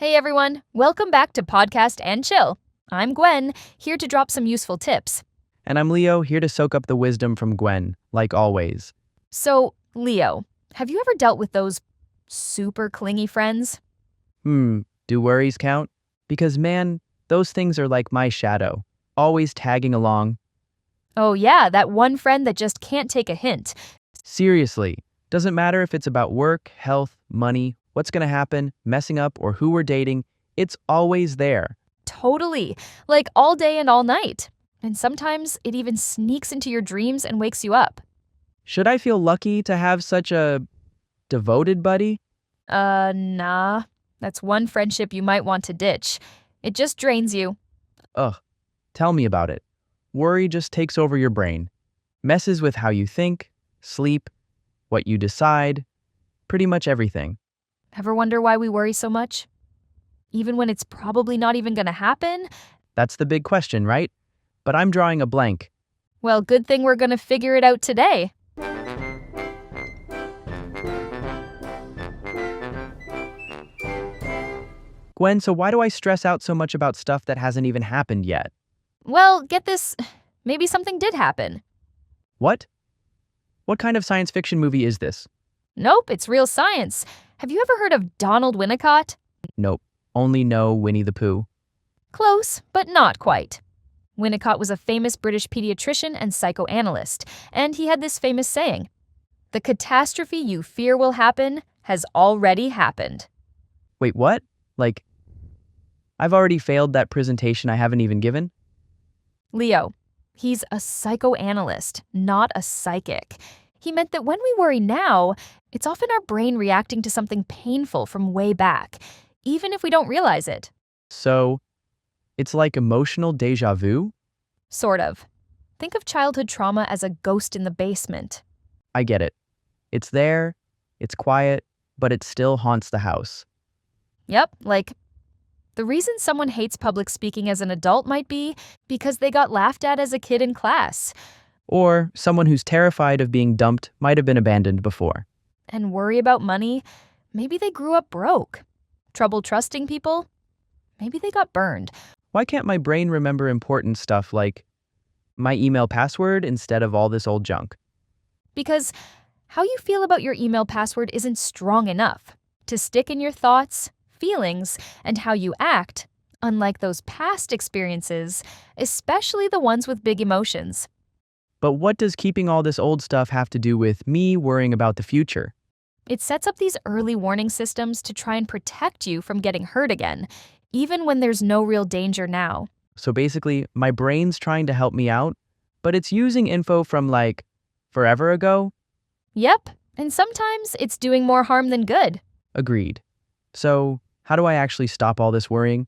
Hey everyone, welcome back to Podcast and Chill. I'm Gwen, here to drop some useful tips. And I'm Leo, here to soak up the wisdom from Gwen, like always. So, Leo, have you ever dealt with those super clingy friends? Do worries count? Because man, those things are like my shadow, always tagging along. Oh yeah, that one friend that just can't take a hint. Seriously, doesn't matter if it's about work, health, money, what's gonna happen, messing up, or who we're dating, it's always there. Totally, like all day and all night. And sometimes it even sneaks into your dreams and wakes you up. Should I feel lucky to have such a devoted buddy? Nah. That's one friendship you might want to ditch. It just drains you. Ugh, tell me about it. Worry just takes over your brain, messes with how you think, sleep, what you decide, pretty much everything. Ever wonder why we worry so much? Even when it's probably not even gonna happen? That's the big question, right? But I'm drawing a blank. Well, good thing we're gonna figure it out today. Gwen, so why do I stress out so much about stuff that hasn't even happened yet? Well, get this. Maybe something did happen. What? What kind of science fiction movie is this? Nope, it's real science. Have you ever heard of Donald Winnicott? Nope. Only know Winnie the Pooh. Close, but not quite. Winnicott was a famous British pediatrician and psychoanalyst, and he had this famous saying, "The catastrophe you fear will happen has already happened." Wait, what? Like, I've already failed that presentation I haven't even given? Leo, he's a psychoanalyst, not a psychic. He meant that when we worry now, it's often our brain reacting to something painful from way back, even if we don't realize it. So, it's like emotional deja vu? Sort of. Think of childhood trauma as a ghost in the basement. I get it. It's there, it's quiet, but it still haunts the house. Yep, like the reason someone hates public speaking as an adult might be because they got laughed at as a kid in class. Or someone who's terrified of being dumped might have been abandoned before. And worry about money, maybe they grew up broke. Trouble trusting people, maybe they got burned. Why can't my brain remember important stuff like my email password instead of all this old junk? Because how you feel about your email password isn't strong enough to stick in your thoughts, feelings, and how you act, unlike those past experiences, especially the ones with big emotions. But what does keeping all this old stuff have to do with me worrying about the future? It sets up these early warning systems to try and protect you from getting hurt again, even when there's no real danger now. So basically, my brain's trying to help me out, but it's using info from like forever ago? Yep, and sometimes it's doing more harm than good. Agreed. So, how do I actually stop all this worrying?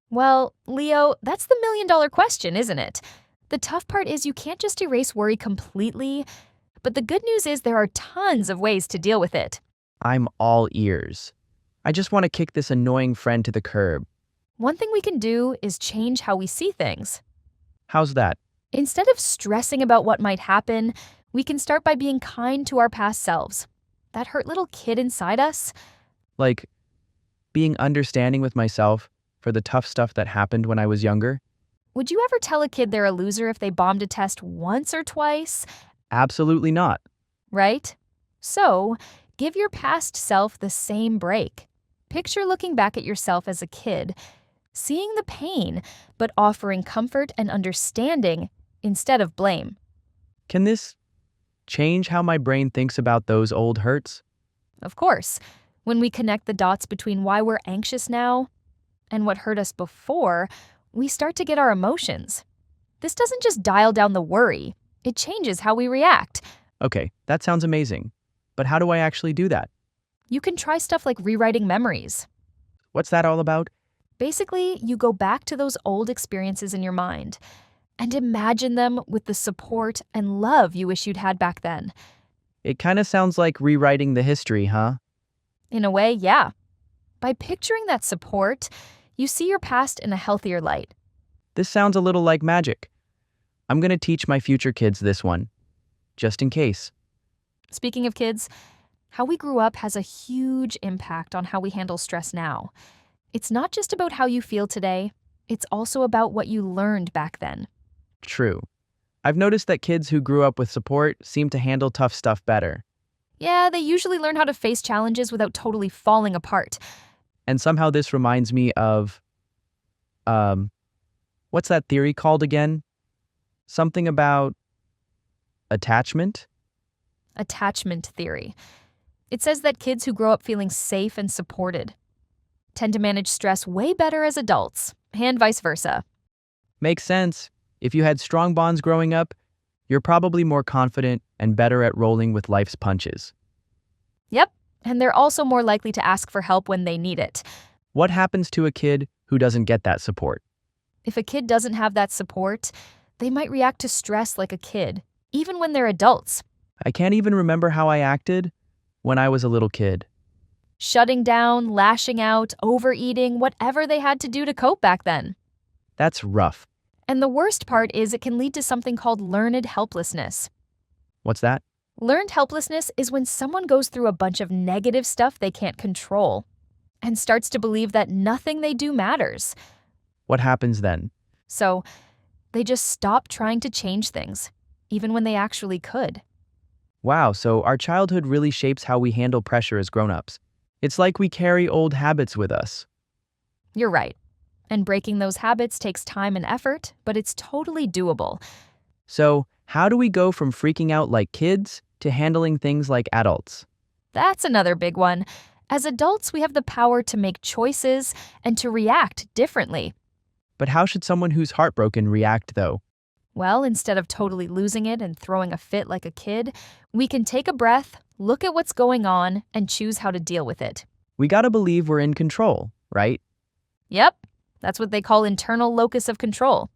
Well, Leo, that's the million-dollar question, isn't it? The tough part is you can't just erase worry completely, but the good news is there are tons of ways to deal with it. I'm all ears. I just want to kick this annoying friend to the curb. One thing we can do is change how we see things. How's that? Instead of stressing about what might happen, we can start by being kind to our past selves. That hurt little kid inside us, Like, being understanding with myself for the tough stuff that happened when I was younger? would you ever tell a kid they're a loser if they bombed a test once or twice? Absolutely not. Right? So, give your past self the same break. Picture looking back at yourself as a kid, seeing the pain, but offering comfort and understanding instead of blame. Can this change how my brain thinks about those old hurts? Of course, when we connect the dots between why we're anxious now and what hurt us before, we start to get our emotions. This doesn't just dial down the worry, it changes how we react. Okay, that sounds amazing. But how do I actually do that? You can try stuff like rewriting memories. What's that all about? Basically, you go back to those old experiences in your mind and imagine them with the support and love you wish you'd had back then. It kind of sounds like rewriting the history, huh? In a way, yeah. By picturing that support, you see your past in a healthier light. This sounds a little like magic. I'm going to teach my future kids this one, just in case. Speaking of kids, how we grew up has a huge impact on how we handle stress now. It's not just about how you feel today, it's also about what you learned back then. True. I've noticed that kids who grew up with support seem to handle tough stuff better. Yeah, they usually learn how to face challenges without totally falling apart. And somehow this reminds me of, um, what's that theory called again? Something about attachment? Attachment theory. It says that kids who grow up feeling safe and supported tend to manage stress way better as adults, and vice versa. Makes sense. If you had strong bonds growing up, you're probably more confident and better at rolling with life's punches. Yep, and they're also more likely to ask for help when they need it. What happens to a kid who doesn't get that support? If a kid doesn't have that support, they might react to stress like a kid, even when they're adults. I can't even remember how I acted when I was a little kid. Shutting down, lashing out, overeating, whatever they had to do to cope back then. That's rough. And the worst part is it can lead to something called learned helplessness. What's that? Learned helplessness is when someone goes through a bunch of negative stuff they can't control and starts to believe that nothing they do matters. What happens then? So they just stop trying to change things, even when they actually could. Wow, so our childhood really shapes how we handle pressure as grown-ups. It's like we carry old habits with us. You're right. And breaking those habits takes time and effort, but it's totally doable. So, how do we go from freaking out like kids to handling things like adults? That's another big one. As adults, we have the power to make choices and to react differently. But how should someone who's heartbroken react, though? Well, instead of totally losing it and throwing a fit like a kid, we can take a breath, look at what's going on, and choose how to deal with it. We gotta believe we're in control, right? Yep, that's what they call internal locus of control.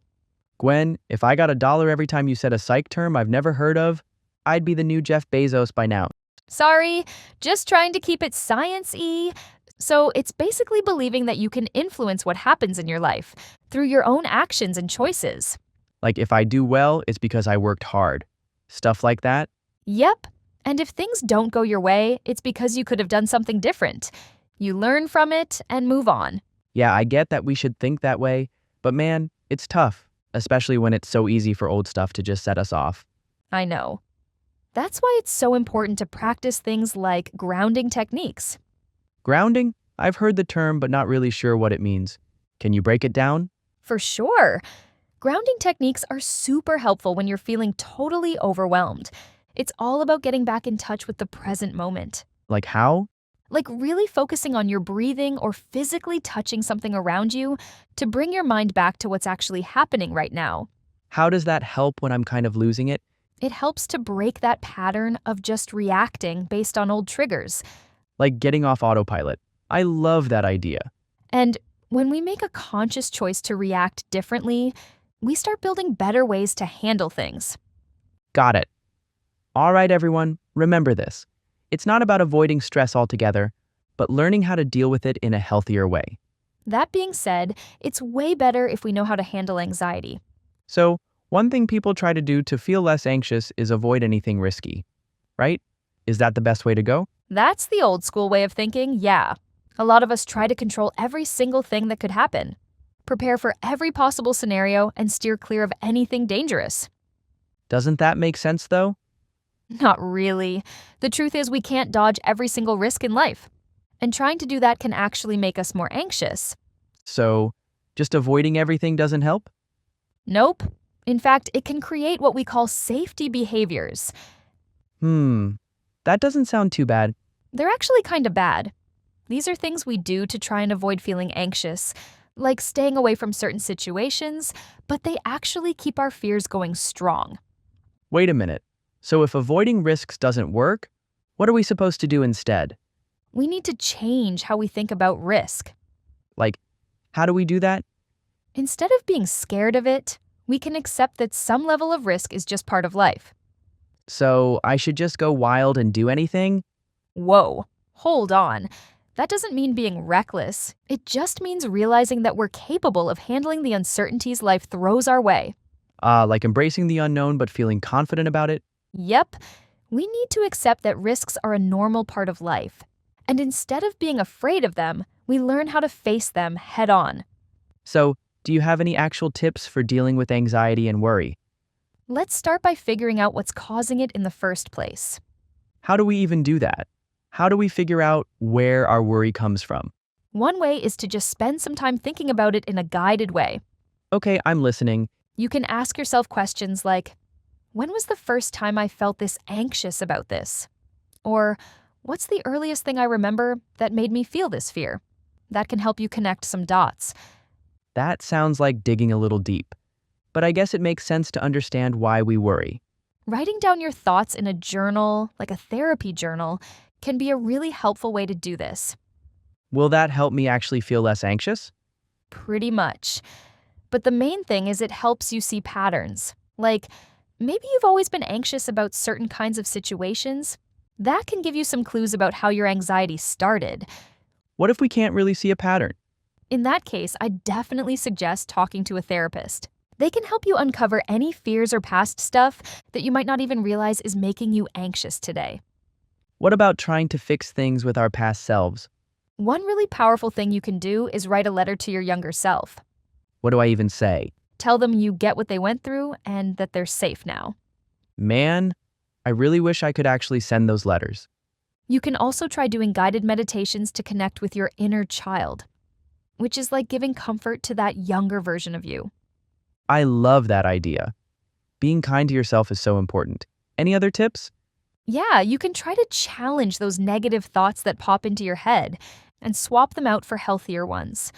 Gwen, if I got $1 every time you said a psych term I've never heard of, I'd be the new Jeff Bezos by now. Sorry, just trying to keep it science-y. So it's basically believing that you can influence what happens in your life through your own actions and choices. Like if I do well, it's because I worked hard. Stuff like that? Yep. And if things don't go your way, it's because you could have done something different. You learn from it and move on. Yeah, I get that we should think that way, but man, it's tough, especially when it's so easy for old stuff to just set us off. I know. That's why it's so important to practice things like grounding techniques. Grounding? I've heard the term, but not really sure what it means. Can you break it down? For sure. Grounding techniques are super helpful when you're feeling totally overwhelmed. It's all about getting back in touch with the present moment. Like how? Like really focusing on your breathing or physically touching something around you to bring your mind back to what's actually happening right now. How does that help when I'm kind of losing it? It helps to break that pattern of just reacting based on old triggers. Like getting off autopilot. I love that idea. And when we make a conscious choice to react differently, we start building better ways to handle things. Got it. All right, everyone, remember this. It's not about avoiding stress altogether, but learning how to deal with it in a healthier way. That being said, it's way better if we know how to handle anxiety. So, one thing people try to do to feel less anxious is avoid anything risky, right? Is that the best way to go? That's the old school way of thinking, yeah. A lot of us try to control every single thing that could happen, prepare for every possible scenario, and steer clear of anything dangerous. Doesn't that make sense, though? Not really. The truth is we can't dodge every single risk in life. And trying to do that can actually make us more anxious. So, just avoiding everything doesn't help? Nope. In fact, it can create what we call safety behaviors. That doesn't sound too bad. They're actually kind of bad. These are things we do to try and avoid feeling anxious, like staying away from certain situations, but they actually keep our fears going strong. Wait a minute. So if avoiding risks doesn't work, what are we supposed to do instead? We need to change how we think about risk. Like, how do we do that? Instead of being scared of it, we can accept that some level of risk is just part of life. So I should just go wild and do anything? Whoa, hold on. That doesn't mean being reckless. It just means realizing that we're capable of handling the uncertainties life throws our way. Like embracing the unknown but feeling confident about it? Yep, we need to accept that risks are a normal part of life. And instead of being afraid of them, We learn how to face them head on. So, do you have any actual tips for dealing with anxiety and worry? Let's start by figuring out what's causing it in the first place. How do we even do that? How do we figure out where our worry comes from? One way is to just spend some time thinking about it in a guided way. Okay, I'm listening. You can ask yourself questions like, when was the first time I felt this anxious about this? Or, what's the earliest thing I remember that made me feel this fear? That can help you connect some dots. That sounds like digging a little deep. But I guess it makes sense to understand why we worry. Writing down your thoughts in a journal, like a therapy journal, can be a really helpful way to do this. Will that help me actually feel less anxious? Pretty much. But the main thing is it helps you see patterns. Like, maybe you've always been anxious about certain kinds of situations. That can give you some clues about how your anxiety started. What if we can't really see a pattern? In that case, I definitely suggest talking to a therapist. They can help you uncover any fears or past stuff that you might not even realize is making you anxious today. What about trying to fix things with our past selves? One really powerful thing you can do is write a letter to your younger self. What do I even say? Tell them you get what they went through and that they're safe now. Man, I really wish I could actually send those letters. You can also try doing guided meditations to connect with your inner child, which is like giving comfort to that younger version of you. I love that idea. Being kind to yourself is so important. Any other tips? Yeah, you can try to challenge those negative thoughts that pop into your head and swap them out for healthier ones.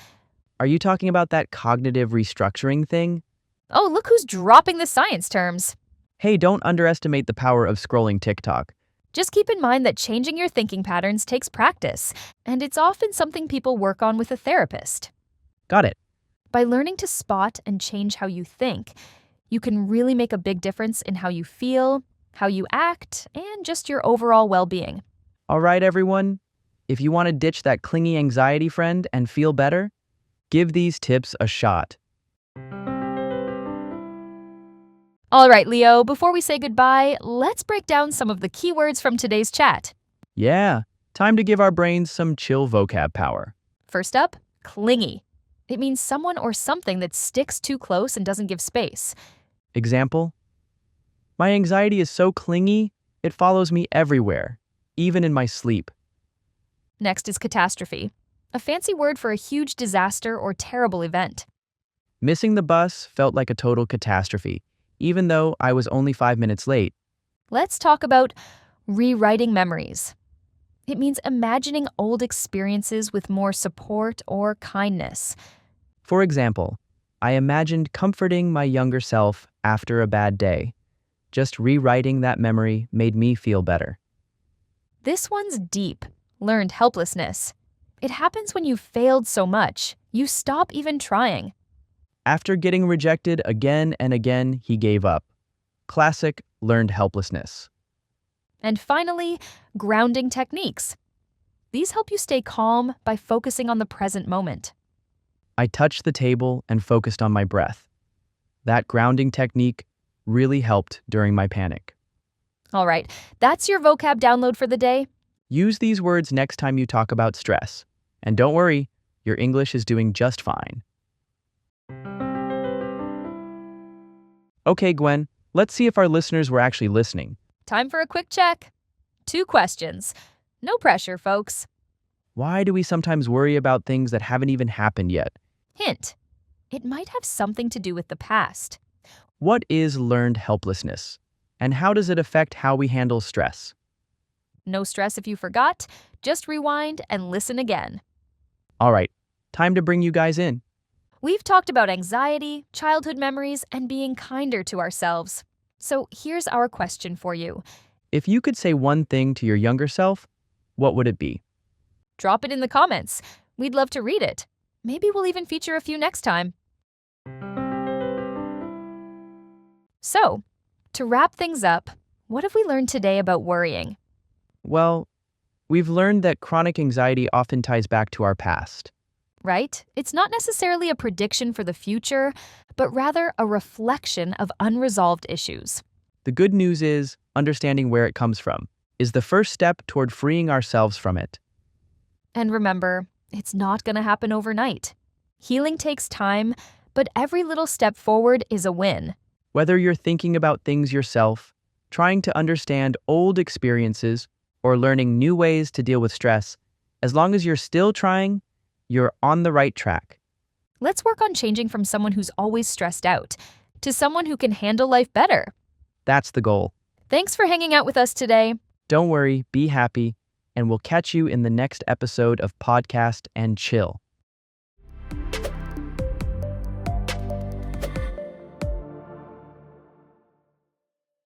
Are you talking about that cognitive restructuring thing? Oh, look who's dropping the science terms. Hey, don't underestimate the power of scrolling TikTok. Just keep in mind that changing your thinking patterns takes practice, and it's often something people work on with a therapist. Got it. By learning to spot and change how you think, you can really make a big difference in how you feel, how you act, and just your overall well-being. All right, everyone. If you want to ditch that clingy anxiety friend and feel better, give these tips a shot. All right, Leo, before we say goodbye, let's break down some of the keywords from today's chat. Yeah, time to give our brains some chill vocab power. First up, clingy. It means someone or something that sticks too close and doesn't give space. Example: my anxiety is so clingy, it follows me everywhere, even in my sleep. Next is catastrophe, a fancy word for a huge disaster or terrible event. Missing the bus felt like a total catastrophe, even though I was only 5 minutes late. Let's talk about rewriting memories. It means imagining old experiences with more support or kindness. For example, I imagined comforting my younger self after a bad day. Just rewriting that memory made me feel better. This one's deep, learned helplessness. It happens when you've failed so much, you stop even trying. After getting rejected again and again, he gave up. Classic learned helplessness. And finally, grounding techniques. These help you stay calm by focusing on the present moment. I touched the table and focused on my breath. That grounding technique really helped during my panic. All right, that's your vocab download for the day. Use these words next time you talk about stress. And don't worry, your English is doing just fine. Okay, Gwen, let's see if our listeners were actually listening. Time for a quick check. 2 questions. No pressure, folks. Why do we sometimes worry about things that haven't even happened yet? Hint. It might have something to do with the past. What is learned helplessness? And how does it affect how we handle stress? No stress if you forgot. Just rewind and listen again. All right, time to bring you guys in. We've talked about anxiety, childhood memories, and being kinder to ourselves. So here's our question for you. If you could say one thing to your younger self, what would it be? Drop it in the comments. We'd love to read it. Maybe we'll even feature a few next time. So, to wrap things up, what have we learned today about worrying? Well, we've learned that chronic anxiety often ties back to our past. Right? It's not necessarily a prediction for the future, but rather a reflection of unresolved issues. The good news is, understanding where it comes from is the first step toward freeing ourselves from it. And remember, It's not going to happen overnight. Healing takes time, but every little step forward is a win. Whether you're thinking about things yourself, trying to understand old experiences, or learning new ways to deal with stress, as long as you're still trying, you're on the right track. Let's work on changing from someone who's always stressed out to someone who can handle life better. That's the goal. Thanks for hanging out with us today. Don't worry, be happy, and we'll catch you in the next episode of Podcast and Chill.